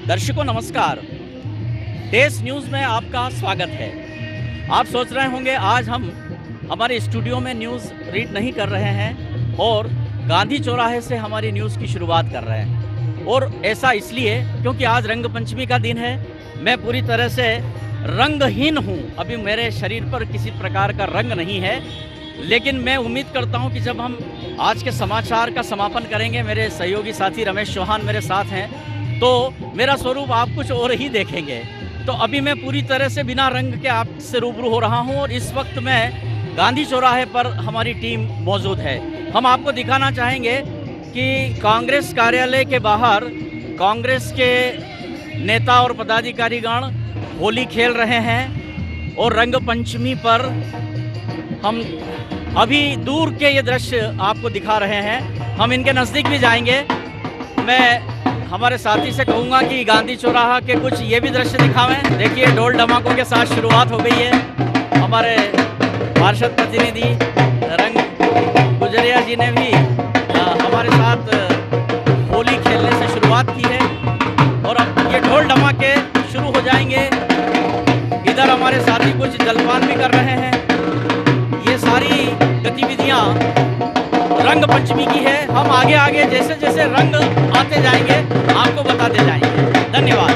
दर्शकों नमस्कार। देश न्यूज़ में आपका स्वागत है। आप सोच रहे होंगे आज हम हमारे स्टूडियो में न्यूज़ रीड नहीं कर रहे हैं और गांधी चौराहे से हमारी न्यूज़ की शुरुआत कर रहे हैं, और ऐसा इसलिए क्योंकि आज रंग पंचमी का दिन है। मैं पूरी तरह से रंगहीन हूँ, अभी मेरे शरीर पर किसी प्रकार का रंग नहीं है, लेकिन मैं उम्मीद करता हूँ कि जब हम आज के समाचार का समापन करेंगे, मेरे सहयोगी साथी रमेश चौहान मेरे साथ हैं, तो मेरा स्वरूप आप कुछ और ही देखेंगे। तो अभी मैं पूरी तरह से बिना रंग के आपसे रूबरू हो रहा हूं और इस वक्त मैं गांधी चौराहे पर हमारी टीम मौजूद है। हम आपको दिखाना चाहेंगे कि कांग्रेस कार्यालय के बाहर कांग्रेस के नेता और पदाधिकारीगण होली खेल रहे हैं और रंग पंचमी पर हम अभी दूर के ये दृश्य आपको दिखा रहे हैं। हम इनके नज़दीक भी जाएंगे। मैं हमारे साथी से कहूँगा कि गांधी चौराहा के कुछ ये भी दृश्य दिखावें। देखिए, ढोल ढमाकों के साथ शुरुआत हो गई है। हमारे पार्षद प्रतिनिधि रंग गुजरिया जी ने भी हमारे साथ होली खेलने से शुरुआत की है और अब ये ढोल धमाके शुरू हो जाएंगे। इधर हमारे साथी कुछ जलपान भी कर रहे हैं। ये सारी गतिविधियाँ रंग पंचमी की है। हम आगे आगे जैसे जैसे रंग आते जाएंगे आपको बताते जाएंगे। धन्यवाद।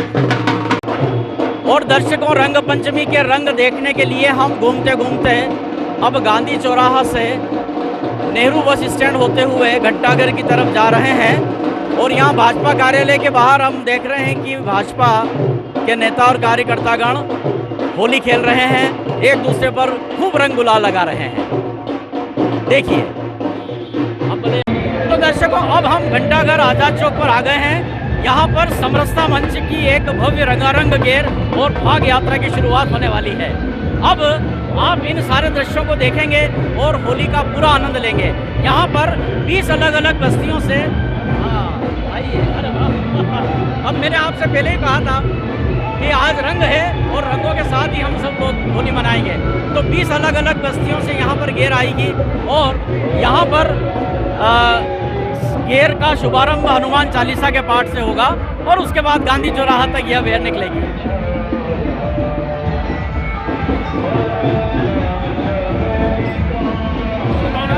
और दर्शकों, रंग पंचमी के रंग देखने के लिए हम घूमते घूमते अब गांधी चौराहा से नेहरू बस स्टैंड होते हुए घंटाघर की तरफ जा रहे हैं। और यहाँ भाजपा कार्यालय के बाहर हम देख रहे हैं कि भाजपा के नेता और कार्यकर्तागण होली खेल रहे हैं, एक दूसरे पर खूब रंग गुलाल लगा रहे हैं। देखिए, तो दर्शकों, अब हम घंटाघर आजाद चौक पर आ गए हैं। यहाँ पर समरसता मंच की एक भव्य रंगारंग गेर और फाग यात्रा की शुरुआत होने वाली है। अब आप इन सारे दृश्यों को देखेंगे और होली का पूरा आनंद लेंगे। यहाँ पर 20 अलग अलग बस्तियों से आइए। अरे वाह! अब मैंने आपसे पहले ही कहा था कि आज रंग है और रंगों के साथ ही हम सब लोग होली मनाएंगे। तो 20 अलग अलग बस्तियों से यहाँ पर गेर आएगी और यहाँ पर गेर का शुभारंभ हनुमान चालीसा के पाठ से होगा और उसके बाद गांधी चौराहा तक यह वेयर निकलेगी।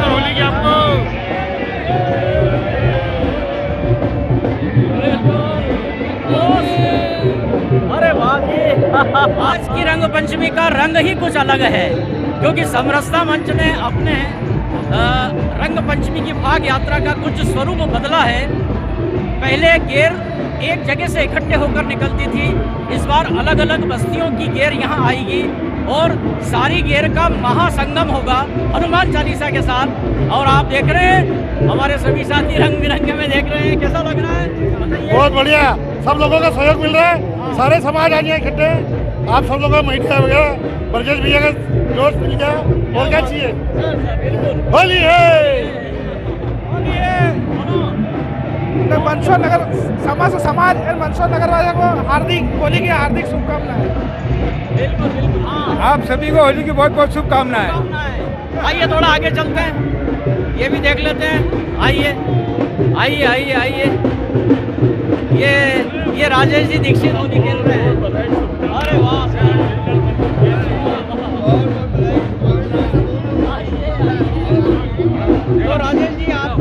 होली की आपको अरे वाह! आज की रंग पंचमी का रंग ही कुछ अलग है, क्योंकि समरसता मंच ने अपने रंग पंचमी की फाग यात्रा का कुछ स्वरूप बदला है। पहले गेर एक जगह से इकट्ठे होकर निकलती थी, इस बार अलग अलग बस्तियों की गेर यहाँ आएगी और सारी गेर का महासंगम होगा हनुमान चालीसा के साथ। और आप देख रहे हैं हमारे सभी साथी रंग बिरंगे में देख रहे हैं। कैसा लग रहा है बताइए? बहुत बढ़िया, सब लोगों का सहयोग मिल रहा है। सारे समाज आ गए इकट्ठे। आप सब लोगों का महिला वगैरह ब्रजेश भैया का जोश मिल गया। और क्या चाहिए? होली है, होली है। मंदसौर नगर समाज और मंदसौर नगर वाले को हार्दिक होली की हार्दिक शुभकामनाएं। बिल्कुल बिल्कुल। हाँ, आप सभी को होली की बहुत बहुत शुभकामनाएं। आइए थोड़ा आगे चलते हैं, ये भी देख लेते हैं। आइए आइए आइए आइए। ये राजेश जी दीक्षित होली खेल रहे हैं। अरे वाह! तो राजेश जी, आप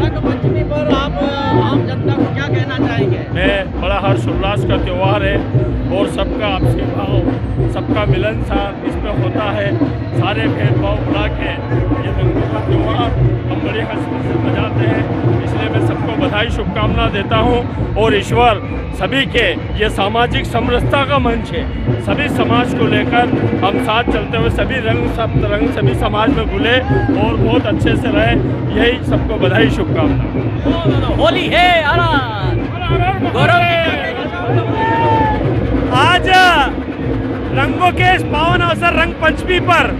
रंग पंचमी पर आप आम जनता को क्या कहना चाहेंगे? मैं बड़ा हर्षोल्लास का त्यौहार है और सबका आपसी भाव, सबका मिलनसार इसमें होता है। सारे भेदभाव भुला के ये रंगों का त्यौहार हम बड़े हंसी से मनाते हैं, इसलिए मैं सबको बधाई शुभकामना देता हूँ। और ईश्वर सभी के ये सामाजिक समरसता का मंच है, सभी समाज को लेकर हम साथ चलते हुए सभी रंग सभी समाज में घुले और बहुत अच्छे से रहे, यही सबको बधाई शुभकामना। होली है। आज रंगों के इस पावन अवसर रंग पंचमी पर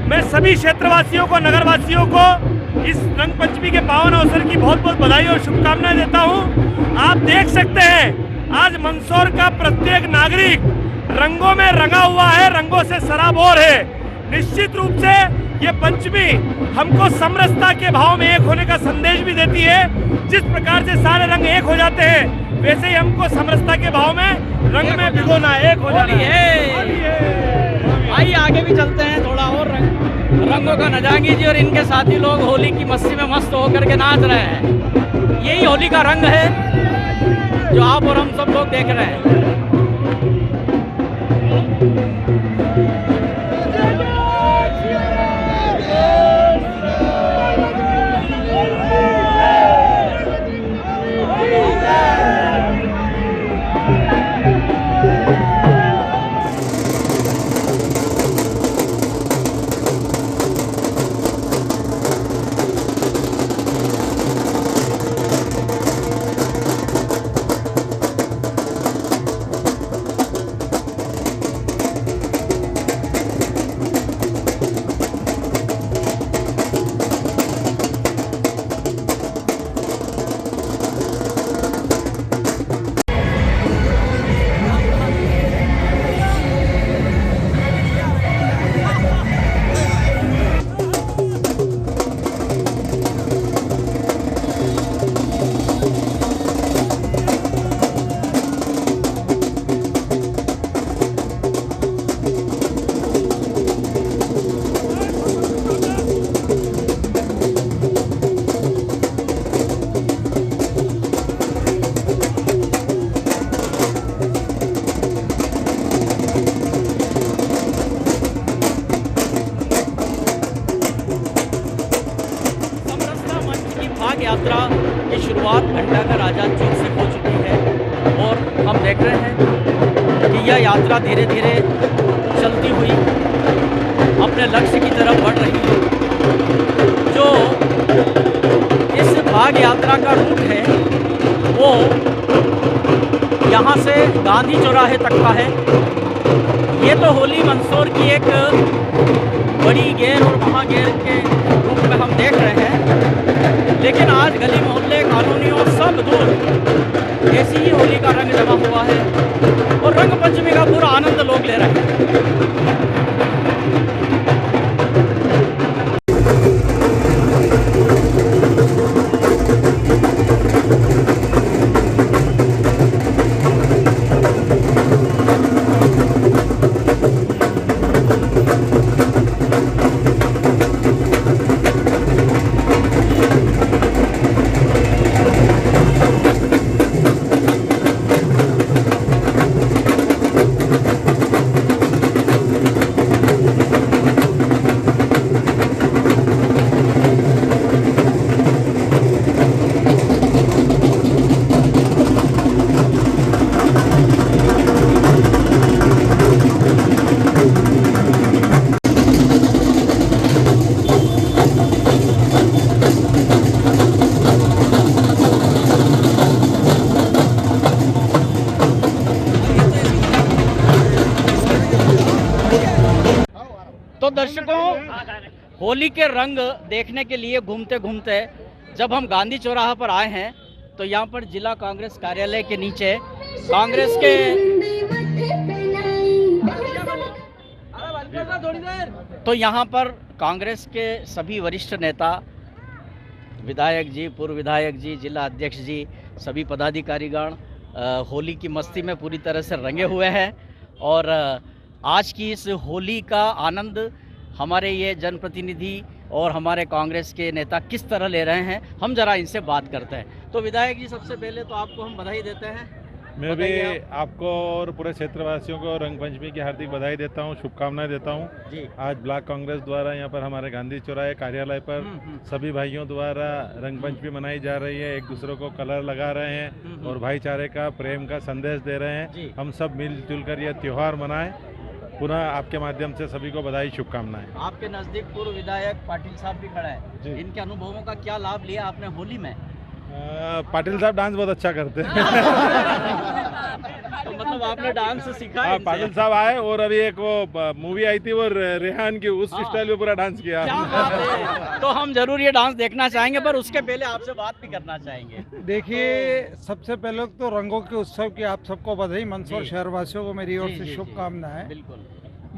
मैं सभी क्षेत्रवासियों को, नगरवासियों को इस रंग पंचमी के पावन अवसर की बहुत बहुत बधाई और शुभकामनाएं देता हूं। आप देख सकते हैं आज मंदसौर का प्रत्येक नागरिक रंगों में रंगा हुआ है, रंगों से सराबोर है। निश्चित रूप से ये पंचमी हमको समरसता के भाव में एक होने का संदेश भी देती है। जिस प्रकार से सारे रंग एक हो जाते हैं, वैसे ही हमको समरसता के भाव में रंग में भिगोना है, एक हो जाना है। आइए आगे भी चलते हैं, थोड़ा और रंगों का नजाएंगे जी। और इनके साथी लोग होली की मस्ती में मस्त होकर के नाच रहे हैं। यही होली का रंग है जो आप और हम सब लोग देख रहे हैं। यात्रा की शुरुआत घंटाघर आजाद चौक से हो चुकी है और हम देख रहे हैं कि यह यात्रा धीरे धीरे चलती हुई अपने लक्ष्य की तरफ बढ़ रही है। जो इस भाग यात्रा का रूट है वो यहाँ से गांधी चौराहे तक का है। ये तो होली मंदसौर की एक बड़ी गेर और महागेर के रूप में हम देख रहे हैं, लेकिन आज गली मोहल्ले कॉलोनियों सब दूर ऐसी ही होली का रंग जमा हुआ है और रंग पंचमी का पूरा आनंद लोग ले रहे हैं। तो दर्शकों, होली के रंग देखने के लिए घूमते घूमते जब हम गांधी चौराहा पर आए हैं तो यहाँ पर जिला कांग्रेस कार्यालय के नीचे कांग्रेस के तो यहाँ पर कांग्रेस के सभी वरिष्ठ नेता, विधायक जी, पूर्व विधायक जी, जिला अध्यक्ष जी, सभी पदाधिकारीगण होली की मस्ती में पूरी तरह से रंगे हुए हैं। और आज की इस होली का आनंद हमारे ये जनप्रतिनिधि और हमारे कांग्रेस के नेता किस तरह ले रहे हैं, हम जरा इनसे बात करते हैं। तो विधायक जी, सबसे पहले तो आपको हम बधाई देते हैं। मैं भी आपको और पूरे क्षेत्रवासियों को रंग पंचमी की हार्दिक बधाई देता हूं, शुभकामनाएं देता हूं। आज ब्लॉक कांग्रेस द्वारा यहाँ पर हमारे गांधी चौराहे कार्यालय पर सभी भाइयों द्वारा रंग पंचमी मनाई जा रही है। एक दूसरे को कलर लगा रहे हैं और भाईचारे का, प्रेम का संदेश दे रहे हैं। हम सब मिलजुल कर यह त्यौहार मनाएं। पुनः आपके माध्यम से सभी को बधाई, शुभकामनाएं। आपके नजदीक पूर्व विधायक पाटिल साहब भी खड़ा है, इनके अनुभवों का क्या लाभ लिया आपने होली में? पाटिल साहब डांस बहुत अच्छा करते हैं। तो मतलब आपने डांस सीखा? हाँ, पाटिल साहब आए और अभी एक वो मूवी आई थी वो रेहान की, उस स्टाइल में पूरा डांस किया। तो हम जरूर ये डांस देखना चाहेंगे, पर उसके पहले आपसे बात भी करना चाहेंगे। देखिए, सबसे पहले तो रंगों के उत्सव की आप सबको बधाई, मंदसौर शहरवासियों को मेरी ओर से शुभकामनाएं। बिल्कुल।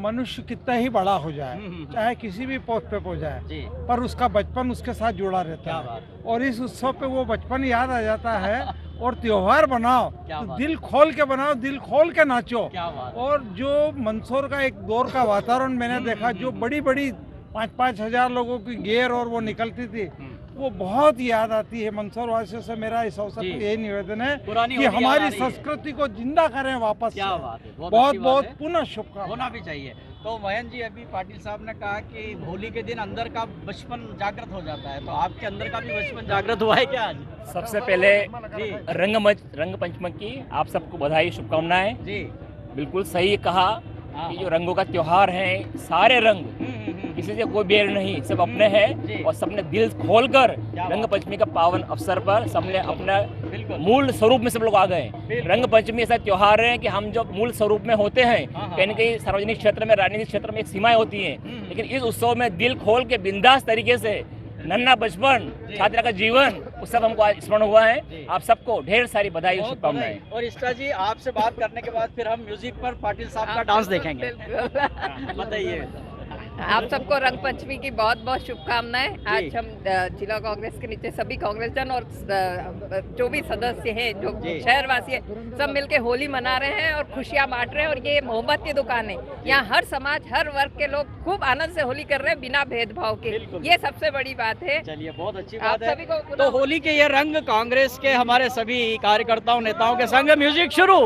मनुष्य कितना ही बड़ा हो जाए, चाहे किसी भी पोस्ट पे हो जाए, जी पर उसका बचपन उसके साथ जुड़ा रहता क्या है। बात और इस उत्सव पे वो बचपन याद आ जाता है। और त्योहार बनाओ क्या तो बात दिल खोल के बनाओ, दिल खोल के नाचो। क्या बात और जो मंदसौर का एक दौर का वातावरण मैंने देखा, जो बड़ी बड़ी 5-5 हजार लोगों की गेर और वो निकलती थी, वो बहुत याद आती है। मंदसौर वासियों से मेरा इस अवसर जी। पर यही निवेदन है पुरानी कि होली याद हमारी आ रही है। संस्कृति को जिंदा करें वापस क्या से। बात है, बहुत अच्छी बात बहुत है। पुनः शुभकामनाएं। होना भी चाहिए। तो मयंक जी, अभी पाटिल साहब ने कहा कि होली के दिन अंदर का बचपन जागृत हो जाता है, तो आपके अंदर का भी बचपन जागृत हुआ है क्या आज? सबसे पहले जी रंग पंचमी की आप सबको बधाई, शुभकामनाएं। जी बिल्कुल सही कहा हाँ, कि जो रंगों का त्योहार है, सारे रंग, किसी से कोई बैर नहीं, सब अपने जी। हैं और सबने दिल खोलकर क्या रंग बात। पंचमी का पावन अवसर पर सबने अपना बिल्कुल मूल स्वरूप में सब लोग आ गए। बिल्कुल। रंग पंचमी ऐसा त्योहार है कि हम जो मूल स्वरूप में होते हैं, हाँ, हाँ, कहीं न कहीं सार्वजनिक क्षेत्र में, राजनीतिक क्षेत्र में एक सीमाएं होती हैं, लेकिन इस उत्सव में दिल खोल के बिंदास तरीके से नन्हा बचपन, छात्रा का जीवन, उस सब हमको आज स्मरण हुआ जी। है। आप सबको ढेर सारी बधाई और बहुत शुभकामनाएं। बधाई। और इष्टा जी, आपसे बात करने के बाद फिर हम म्यूजिक पर पाटिल साहब का डांस देखेंगे। बताइए। आप सबको रंग पंचमी की बहुत बहुत शुभकामनाएं। आज हम जिला कांग्रेस के नीचे सभी कांग्रेसजन और जो भी सदस्य हैं, जो जी। शहरवासी हैं, सब मिलके होली मना रहे हैं और खुशियां बांट रहे हैं। और ये मोहब्बत की दुकान है, यहाँ हर समाज, हर वर्ग के लोग खूब आनंद से होली कर रहे हैं बिना भेदभाव के। बिल्कुल। ये सबसे बड़ी बात है। चलिए, बहुत अच्छी आप बात है। सभी को तो होली के ये रंग कांग्रेस के हमारे सभी कार्यकर्ताओं, नेताओं के संग म्यूजिक शुरू।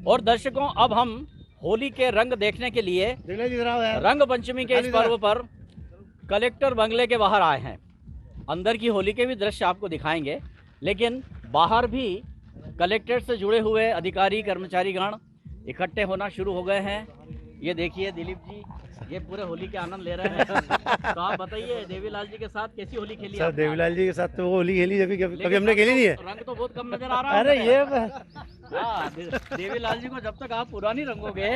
और दर्शकों, अब हम होली के रंग देखने के लिए रंग पंचमी के इस पर्व पर कलेक्टर बंगले के बाहर आए हैं। अंदर की होली के भी दृश्य आपको दिखाएंगे, लेकिन बाहर भी कलेक्ट्रेट से जुड़े हुए अधिकारी, कर्मचारीगण इकट्ठे होना शुरू हो गए हैं। ये देखिए दिलीप जी, ये पूरे होली के आनंद ले रहे हैं। तो आप बताइए, देवीलाल जी के साथ कैसी होली खेली? सर, देवीलाल जी के साथ तो वो होली खेली कभी हमने खेली नहीं है। रंग तो बहुत कम नजर आ रहा है। अरे ये हाँ, देवीलाल जी को जब तक आप पुरानी रंगोगे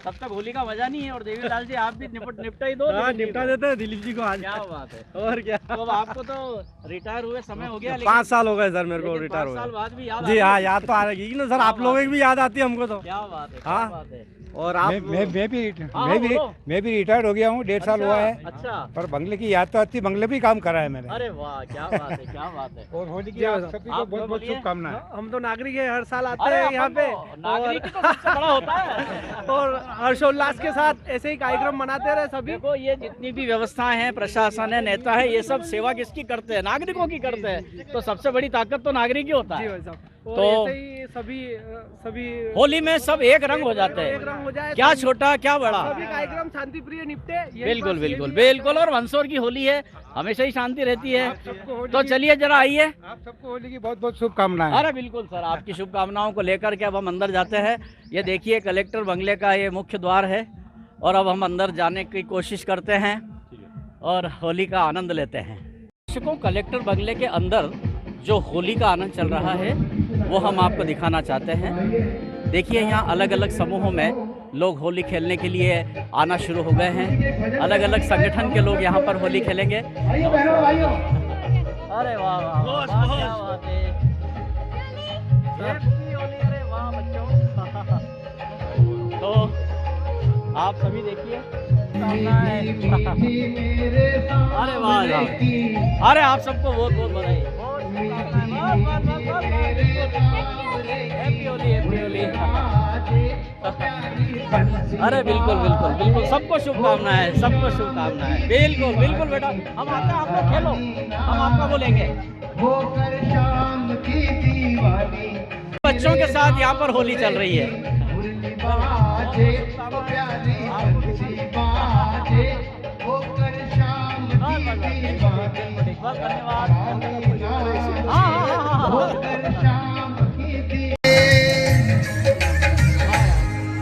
तब तक होली का मजा नहीं है। और देवीलाल जी, आप भी निपटा ही दो। हाँ, निपटा देते हैं दिलीप जी को आज। क्या बात है। और क्या, तो अब आपको तो रिटायर हुए समय हो गया, 5 साल हो गए सर मेरे को लेकिन रिटायर 5 साल हुए। बाद भी याद जी आ हाँ, रही है। याद तो आ रही है ना सर, क्या आप लोगों की भी याद आती है हमको तो। क्या बात है, क्या हाँ। बात है। और आप मैं भी रिटायर्ड हो गया हूँ, 1.5 साल हुआ है। अच्छा, पर बंगले की याद तो आती, बंगले भी काम करा है मैंने। अरे वाह, क्या बात है, क्या बात है। और होली की आप सभी को आप बहुत बहुत बोलिए। शुभकामनाएं। हम तो नागरिक हैं, हर साल आते अरे हैं यहाँ पे नागरिक ही तो सबसे बड़ा होता है। और हर्षोल्लास के साथ ऐसे ही कार्यक्रम मनाते रहे सभी। देखो, ये जितनी भी व्यवस्थाएं हैं, प्रशासन है, नेता है, ये सब सेवा किसकी करते हैं? नागरिकों की करते हैं। तो सबसे बड़ी ताकत तो नागरिक ही होता जी है। भाई साहब, तो तो ऐसे ही सभी होली में सब एक रंग हो जाते एक रंग हैं, हो जाए, क्या छोटा क्या बड़ा। सभी कार्यक्रम शांति प्रिय निपटे। यही बिल्कुल बस, बिल्कुल यही बिल्कुल। और मंदसौर की होली है, हमेशा ही शांति रहती है। तो चलिए जरा आइए। आप सबको होली की बहुत बहुत शुभकामनाएं। अरे बिल्कुल सर, आपकी शुभकामनाओं को लेकर के अब हम अंदर जाते हैं। ये देखिए, कलेक्टर बंगले का ये मुख्य द्वार है और अब हम अंदर जाने की कोशिश करते हैं और होली का आनंद लेते हैं। दर्शकों, कलेक्टर बंगले के अंदर जो होली का आनंद चल रहा है वो हम आपको दिखाना चाहते हैं। देखिए, यहाँ अलग अलग समूहों में लोग होली खेलने के लिए आना शुरू हो गए हैं। अलग अलग संगठन के लोग यहाँ पर होली खेलेंगे। अरे वाह वाह, वाह, क्या बात है। हैप्पी होली, अरे वाह बच्चों। तो आप सभी देखिए, अरे वाह, अरे आप सबको बहुत बहुत बधाई। Happy Holi, happy Holi. अरे बिल्कुल बिल्कुल बिल्कुल, सबको शुभकामनाएं, सबको शुभकामनाएं। बिल्कुल बिल्कुल बेटा, हम आते हैं, आप लोग खेलो, हम आपका बोलेंगे। बच्चों के साथ यहाँ पर होली चल रही है।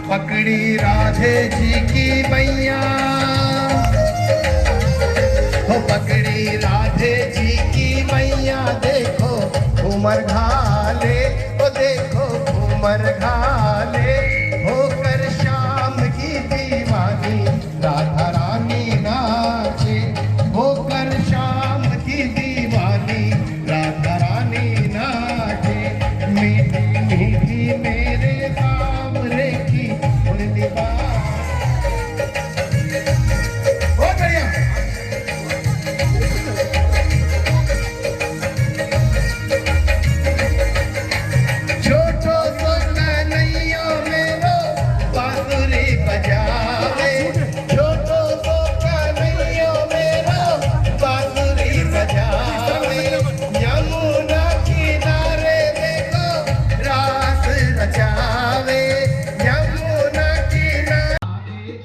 पकड़ी राधे जी की मैया हो, पकड़ी राधे जी की मैया, देखो घूमर घाले, ओ देखो घूमर घाले, होकर शाम की दीवानी राधा रानी नाचे, होकर शाम की दीवानी राधा रानी नाचे, मीठी मीठी मेरे सामने की उड़ती बात। बहुत बढ़िया। छोटो सो कन्हैया मेरो बांसुरी बजावे, छोटो सो कन्हैया मेरो बांसुरी बजावे, यमुना किनारे देखो रास रचावे, यमुना किनारे।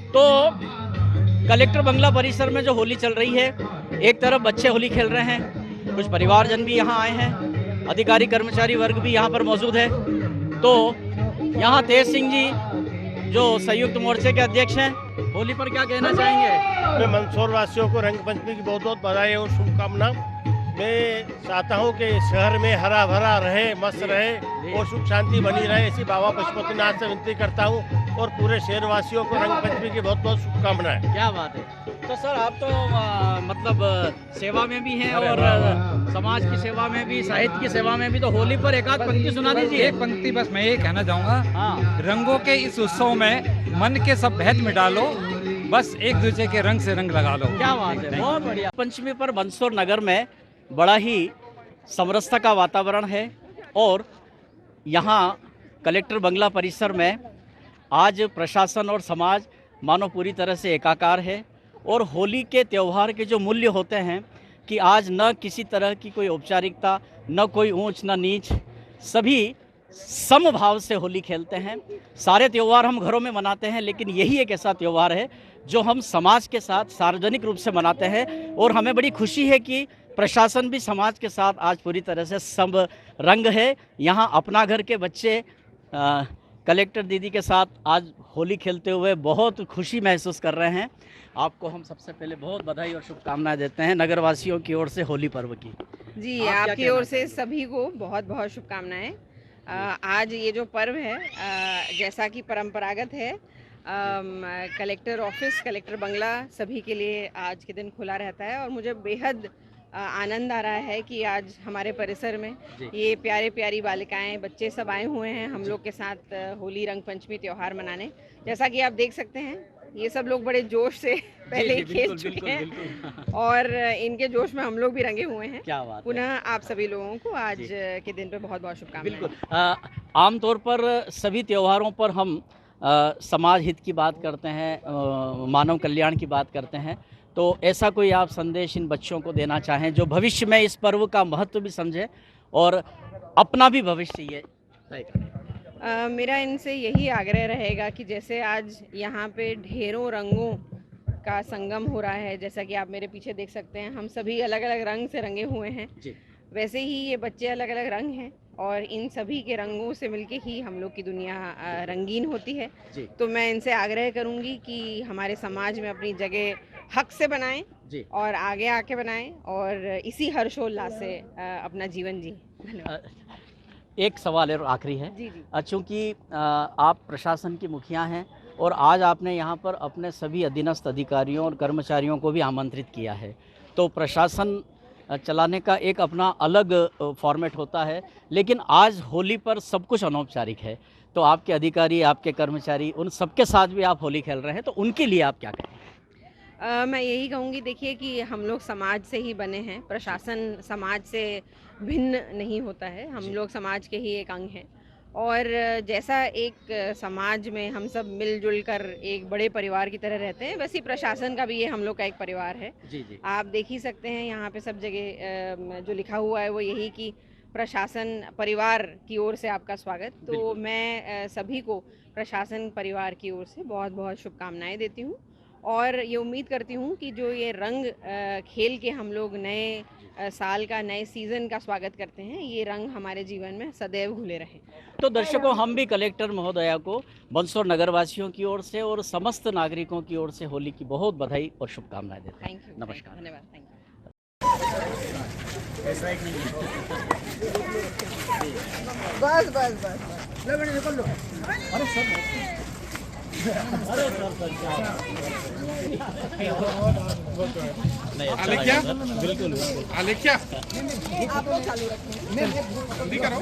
तो कलेक्टर बंगला परिसर में जो होली चल रही है, एक तरफ बच्चे होली खेल रहे हैं, कुछ परिवारजन भी यहाँ आए हैं, अधिकारी कर्मचारी वर्ग भी यहाँ पर मौजूद है। तो यहाँ तेज सिंह जी जो संयुक्त मोर्चे के अध्यक्ष हैं, होली पर क्या कहना चाहेंगे? मैं मंदसौर वासियों को रंग पंचमी की बहुत बहुत बधाई और शुभकामना। मैं चाहता हूँ कि शहर में हरा भरा रहे, मस्त रहे और सुख शांति बनी रहे, ऐसी बाबा पशुपतिनाथ से विनती करता हूँ और पूरे शहरवासियों को रंग पंचमी की बहुत बहुत शुभकामनाएं। क्या बात है। तो सर, आप तो मतलब सेवा में भी हैं और समाज की सेवा में भी, साहित्य की सेवा में भी, तो होली पर एक आध पंक्ति सुना दीजिए। एक पंक्ति बस मैं ये कहना चाहूँगा, हाँ। रंगों के इस उत्सव में मन के सब भेद मिटा लो, बस एक दूसरे के रंग से रंग लगा लो। क्या बात है, बहुत बढ़िया। पंचमी पर मंदसौर नगर में बड़ा ही समरसता का वातावरण है और यहाँ कलेक्टर बंगला परिसर में आज प्रशासन और समाज मानो पूरी तरह से एकाकार है। और होली के त्यौहार के जो मूल्य होते हैं कि आज न किसी तरह की कोई औपचारिकता, न कोई ऊंच न नीच, सभी समभाव से होली खेलते हैं। सारे त्यौहार हम घरों में मनाते हैं, लेकिन यही एक ऐसा त्यौहार है जो हम समाज के साथ सार्वजनिक रूप से मनाते हैं। और हमें बड़ी खुशी है कि प्रशासन भी समाज के साथ आज पूरी तरह से सब रंग है। यहाँ अपना घर के बच्चे कलेक्टर दीदी के साथ आज होली खेलते हुए बहुत खुशी महसूस कर रहे हैं। आपको हम सबसे पहले बहुत बधाई और शुभकामनाएं देते हैं नगरवासियों की ओर से होली पर्व की। जी, आपकी ओर से सभी को बहुत बहुत शुभकामनाएं। आज ये जो पर्व है, जैसा कि परंपरागत है, कलेक्टर ऑफिस, कलेक्टर बंगला सभी के लिए आज के दिन खुला रहता है और मुझे बेहद आनंद आ रहा है कि आज हमारे परिसर में ये प्यारे प्यारी बालिकाएं, बच्चे सब आए हुए हैं हम लोग के साथ होली रंग पंचमी त्यौहार मनाने। जैसा कि आप देख सकते हैं ये सब लोग बड़े जोश से पहले ही खेल चुके हैं और इनके जोश में हम लोग भी रंगे हुए हैं। क्या बात पुनः आप सभी लोगों को आज के दिन पे बहुत बहुत शुभकामनाएं। बिल्कुल। आमतौर पर सभी त्योहारों पर हम समाज हित की बात करते हैं, मानव कल्याण की बात करते हैं, तो ऐसा कोई आप संदेश इन बच्चों को देना चाहें जो भविष्य में इस पर्व का महत्व भी समझे और अपना भी भविष्य ये तय करें? मेरा इनसे यही आग्रह रहेगा कि जैसे आज यहाँ पे ढेरों रंगों का संगम हो रहा है, जैसा कि आप मेरे पीछे देख सकते हैं, हम सभी अलग अलग रंग से रंगे हुए हैं जी। वैसे ही ये बच्चे अलग अलग रंग हैं और इन सभी के रंगों से मिलके ही हम लोग की दुनिया रंगीन होती है जी। तो मैं इनसे आग्रह करूँगी कि हमारे समाज में अपनी जगह हक से बनाएं जी। और आगे आके बनाएं और इसी हर्षोल्लास से अपना जीवन जी। धन्यवाद। एक सवाल और आखिरी है, जी जी। चूँकि आप प्रशासन की मुखिया हैं और आज आपने यहाँ पर अपने सभी अधीनस्थ अधिकारियों और कर्मचारियों को भी आमंत्रित किया है, तो प्रशासन चलाने का एक अपना अलग फॉर्मेट होता है, लेकिन आज होली पर सब कुछ अनौपचारिक है, तो आपके अधिकारी, आपके कर्मचारी, उन सबके साथ भी आप होली खेल रहे हैं, तो उनके लिए आप क्या कहें? मैं यही कहूँगी, देखिए कि हम लोग समाज से ही बने हैं, प्रशासन समाज से भिन्न नहीं होता है, हम लोग समाज के ही एक अंग हैं और जैसा एक समाज में हम सब मिलजुल कर एक बड़े परिवार की तरह रहते हैं, वैसे ही प्रशासन का भी ये हम लोग का एक परिवार है। जी जी। आप देख ही सकते हैं यहाँ पे सब जगह जो लिखा हुआ है वो यही कि प्रशासन परिवार की ओर से आपका स्वागत। तो मैं सभी को प्रशासन परिवार की ओर से बहुत बहुत शुभकामनाएं देती हूँ और ये उम्मीद करती हूँ कि जो ये रंग खेल के हम लोग नए साल का, नए सीज़न का स्वागत करते हैं, ये रंग हमारे जीवन में सदैव घुले रहें। तो दर्शकों, हम भी कलेक्टर महोदया को मंदसौर नगरवासियों की ओर से और समस्त नागरिकों की ओर से होली की बहुत बधाई और शुभकामनाएं देते हैं। Thank you. नमस्कार। धन्यवाद। Thank you. बस बस बस अरे सर आलेख्या बिल्कुल आलेख्या आप लोग चालू रखें। जल्दी करो।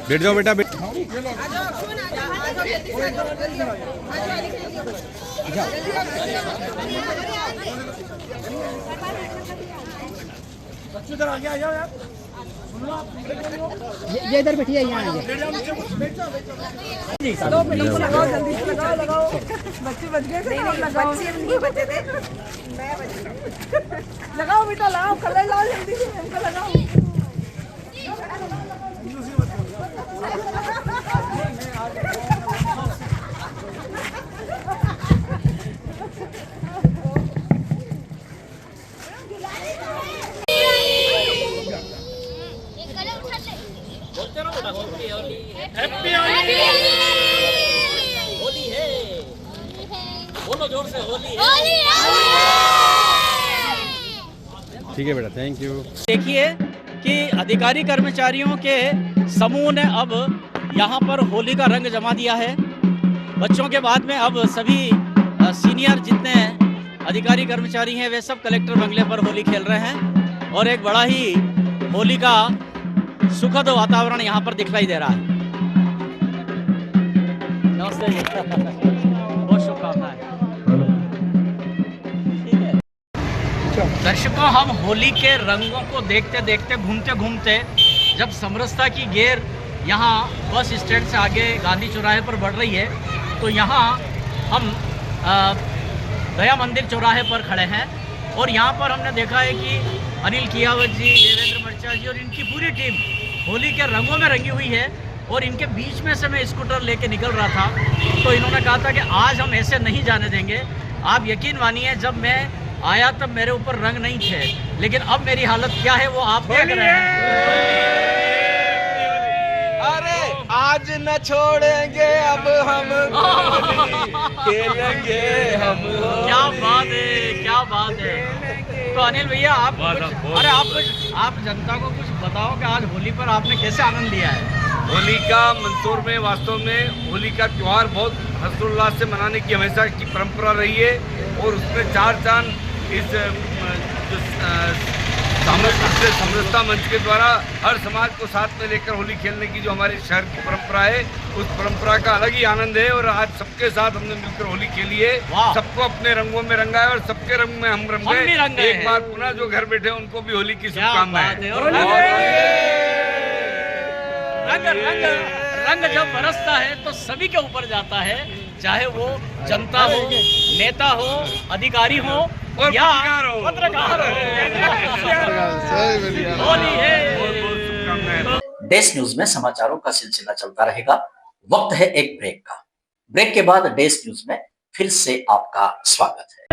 बैठ जाओ बेटा, बैठ। ये इधर बैठिए, यहाँ आइए। लगाओ जल्दी से, लगाओ। बच्चे बच गए थे, लगाओ। बच्चे नहीं बचे थे, मैं बच गई। लगाओ बेटा, लगाओ, कलर लाओ जल्दी से, हमको लगाओ। हैप्पी होली है, बोलो जोर से, होली है। ठीक है बेटा, थैंक यू। देखिए कि अधिकारी कर्मचारियों के समूह ने अब यहाँ पर होली का रंग जमा दिया है। बच्चों के बाद में अब सभी सीनियर जितने अधिकारी कर्मचारी हैं वे सब कलेक्टर बंगले पर होली खेल रहे हैं और एक बड़ा ही होली का सुखद वातावरण यहाँ पर दिखाई दे रहा है। नमस्ते जी, बहुत शुभकामनाएं। ठीक है दर्शकों, हम होली के रंगों को देखते देखते, घूमते घूमते जब समरसता की गेर यहाँ बस स्टैंड से आगे गांधी चौराहे पर बढ़ रही है, तो यहाँ हम दया मंदिर चौराहे पर खड़े हैं और यहाँ पर हमने देखा है कि अनिल कियावत जी, देवेंद्र मर्चा जी और इनकी पूरी टीम होली के रंगों में रंगी हुई है और इनके बीच में से मैं स्कूटर लेके निकल रहा था तो इन्होंने कहा था कि आज हम ऐसे नहीं जाने देंगे। आप यकीन मानिए, जब मैं आया तब मेरे ऊपर रंग नहीं थे, लेकिन अब मेरी हालत क्या है वो आप देख रहे हैं। अरे आज न छोड़ेंगे अब हम खेलेंगे हम। क्या बात है, क्या बात है। तो अनिल भैया, आप आप जनता को कुछ बताओ कि आज होली पर आपने कैसे आनंद लिया है? होली का मंदसौर में वास्तव में होली का त्यौहार बहुत हर्षोल्लास से मनाने की हमेशा की परंपरा रही है और उसमें चार चांद इस समरसता मंच के द्वारा हर समाज को साथ में लेकर होली खेलने की जो हमारे शहर की परंपरा है उस परंपरा का अलग ही आनंद है। और आज सबके साथ हमने मिलकर होली खेली है, सबको अपने रंगों में रंगा है और सबके रंग में हम रंगे। एक बार पुनः जो घर बैठे उनको भी होली की शुभकामनाएं। रंग जब बरसता है तो सभी के ऊपर जाता है, चाहे वो जनता हो, नेता हो, अधिकारी हो या पत्रकार हो। होली है। देश न्यूज में समाचारों का सिलसिला चलता रहेगा। वक्त है एक ब्रेक का। ब्रेक के बाद देश न्यूज में फिर से आपका स्वागत है।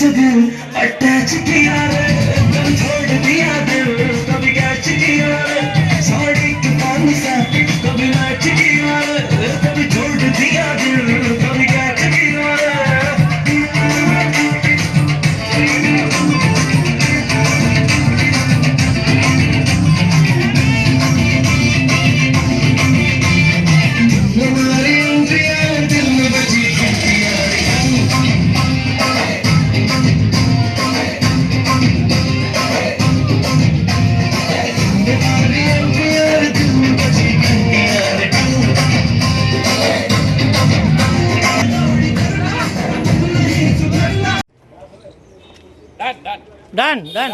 अटैच किया रे कभी छोड़ दिया दिल कभी कैच किया रे साड़ी के पान सा कभी मैच किया रे कभी छोड़ दिया दिल कभी कैच किया रे हमारी उंगलियां दिल में बजी डन डन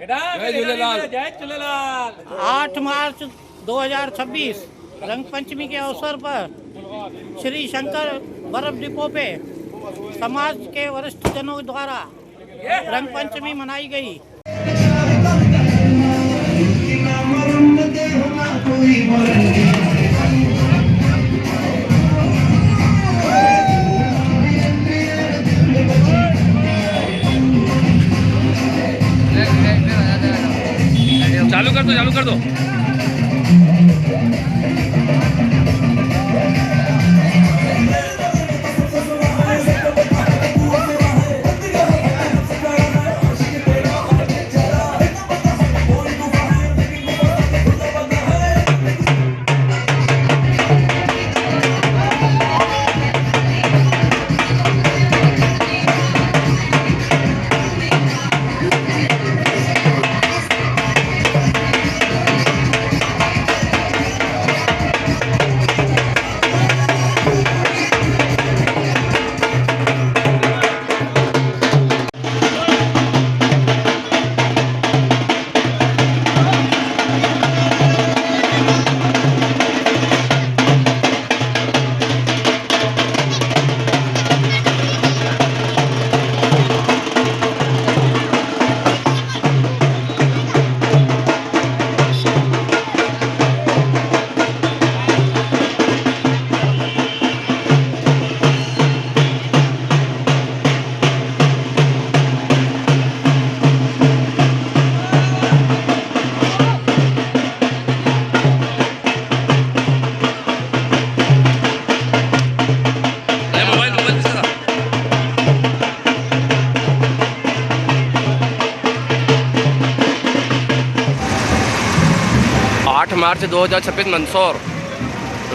जय झूलेलाल। जय झूलेलाल। 8 मार्च 2026 रंग पंचमी के अवसर पर श्री शंकर बर्फ डिपो पे समाज के वरिष्ठ जनों द्वारा रंग पंचमी मनाई गई। चालू कर दो, चालू कर दो। मार्च 2026 मंदसौर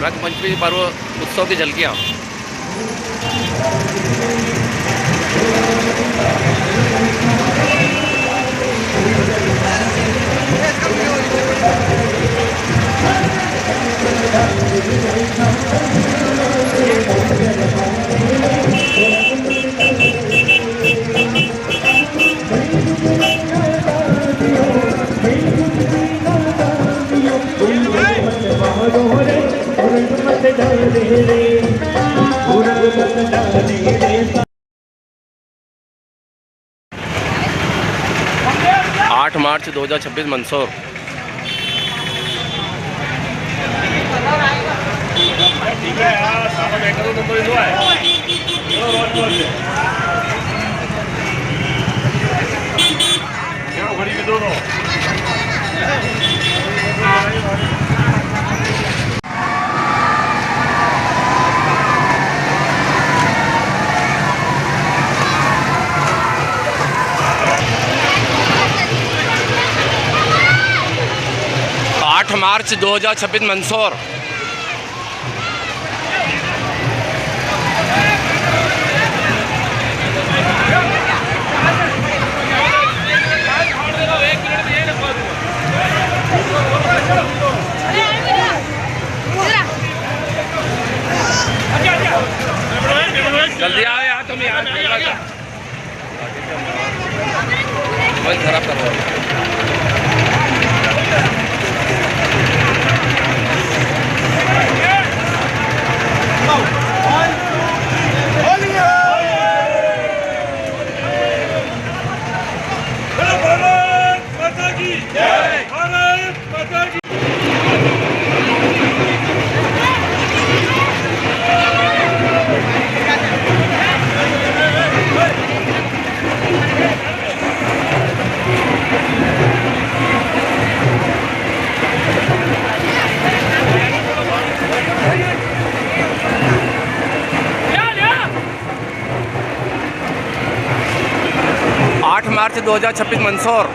रंग पंचमी पर्व उत्सव की झलकियाँ। डाले रे, वो रंग मत डाले रे। 8 मार्च 2026 मंदसौर। ठीक है यार, सारा बैठा तो नंबर हुआ है। क्या घड़ी के दोनों 8 मार्च 2026 मंदसौर। जल्दी आओ यार, तुम यार मोबाइल खराब कर रहे हो। मार्च 2026 मंदसौर।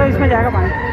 इसमें जाएगा पानी।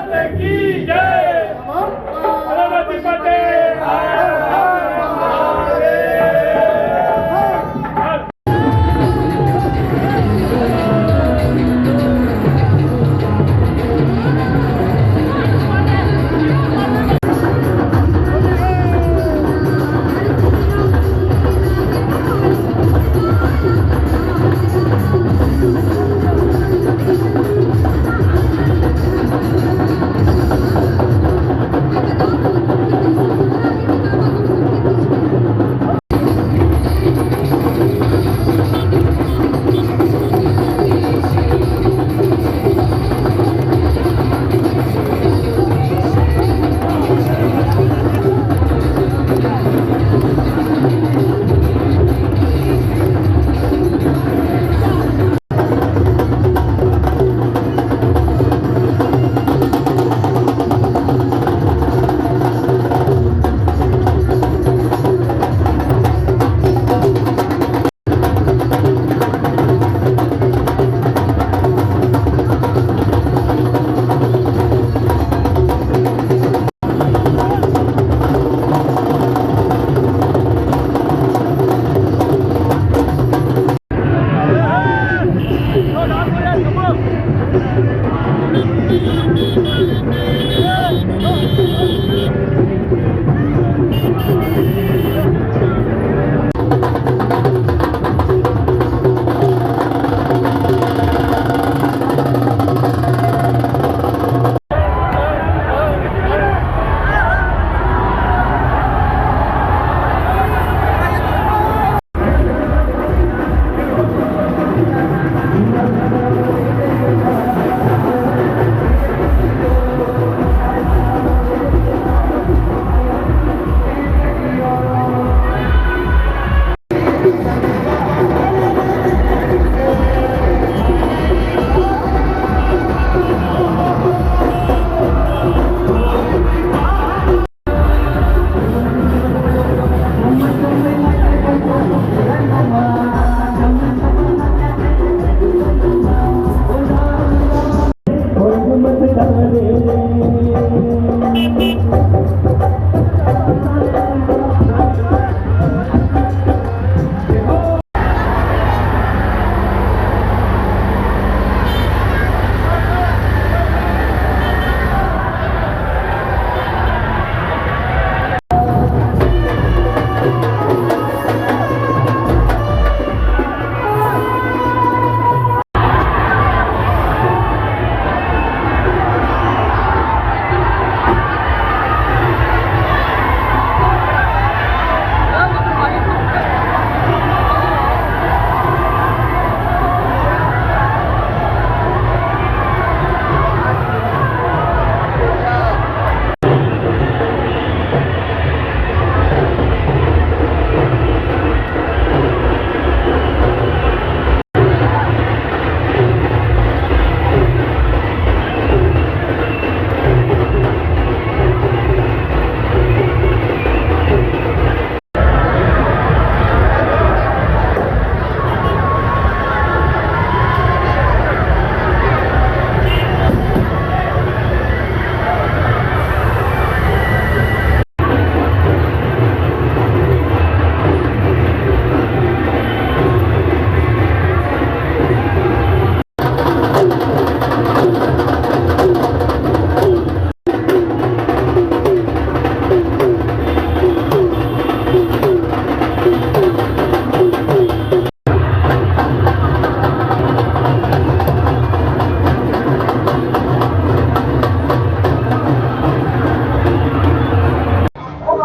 की जय। गणपति बप्पा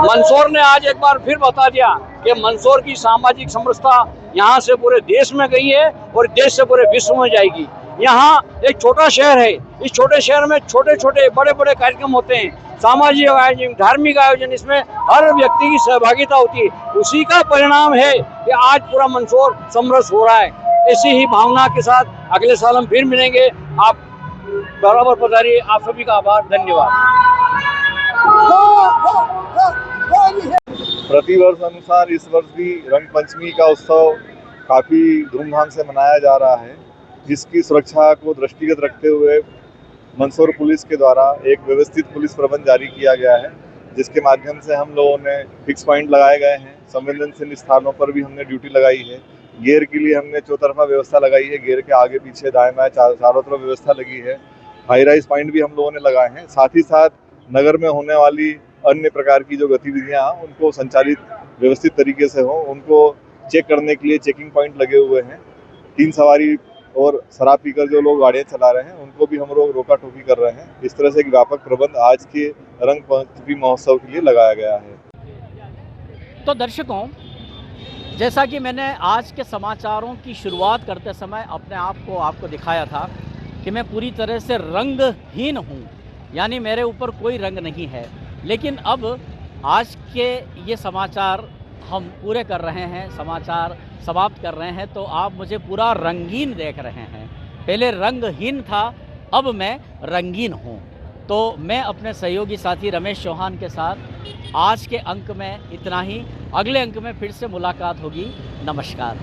मंदसौर ने आज एक बार फिर बता दिया कि मंदसौर की सामाजिक समरसता यहाँ से पूरे देश में गई है और देश से पूरे विश्व में जाएगी। यहाँ एक छोटा शहर है, इस छोटे शहर में छोटे छोटे बड़े बड़े कार्यक्रम होते हैं, सामाजिक आयोजन, धार्मिक आयोजन, इसमें हर व्यक्ति की सहभागिता होती है। उसी का परिणाम है कि आज पूरा मंदसौर समरस हो रहा है। ऐसी ही भावना के साथ अगले साल हम फिर मिलेंगे। आप बराबर पधारिए। आप सभी का आभार, धन्यवाद। प्रतिवर्ष अनुसार इस वर्ष भी रंग पंचमी का उत्सव काफ़ी धूमधाम से मनाया जा रहा है, जिसकी सुरक्षा को दृष्टिगत रखते हुए मंदसौर पुलिस के द्वारा एक व्यवस्थित पुलिस प्रबंध जारी किया गया है, जिसके माध्यम से हम लोगों ने फिक्स पॉइंट लगाए गए हैं। संवेदनशील स्थानों पर भी हमने ड्यूटी लगाई है। गियर के लिए हमने चौतरफा व्यवस्था लगाई है, गियर के आगे पीछे दाएं बाएं चारों तरफ व्यवस्था लगी है। हाई राइज पॉइंट भी हम लोगों ने लगाए हैं। साथ ही साथ नगर में होने वाली अन्य प्रकार की जो गतिविधियां उनको संचालित व्यवस्थित तरीके से हो, उनको चेक करने के लिए चेकिंग पॉइंट लगे हुए हैं। 3 सवारी और शराब पीकर जो लोग गाड़ियां चला रहे हैं उनको भी हम लोग रोका टोकी कर रहे हैं। इस तरह से एक व्यापक प्रबंध आज के रंग पंचमी महोत्सव के लिए लगाया गया है। तो दर्शकों, जैसा कि मैंने आज के समाचारों की शुरुआत करते समय अपने आप को आपको दिखाया था कि मैं पूरी तरह से रंगहीन हूँ, यानी मेरे ऊपर कोई रंग नहीं है। लेकिन अब आज के ये समाचार हम पूरे कर रहे हैं, समाचार समाप्त कर रहे हैं, तो आप मुझे पूरा रंगीन देख रहे हैं। पहले रंगहीन था, अब मैं रंगीन हूँ। तो मैं अपने सहयोगी साथी रमेश चौहान के साथ आज के अंक में इतना ही। अगले अंक में फिर से मुलाकात होगी। नमस्कार।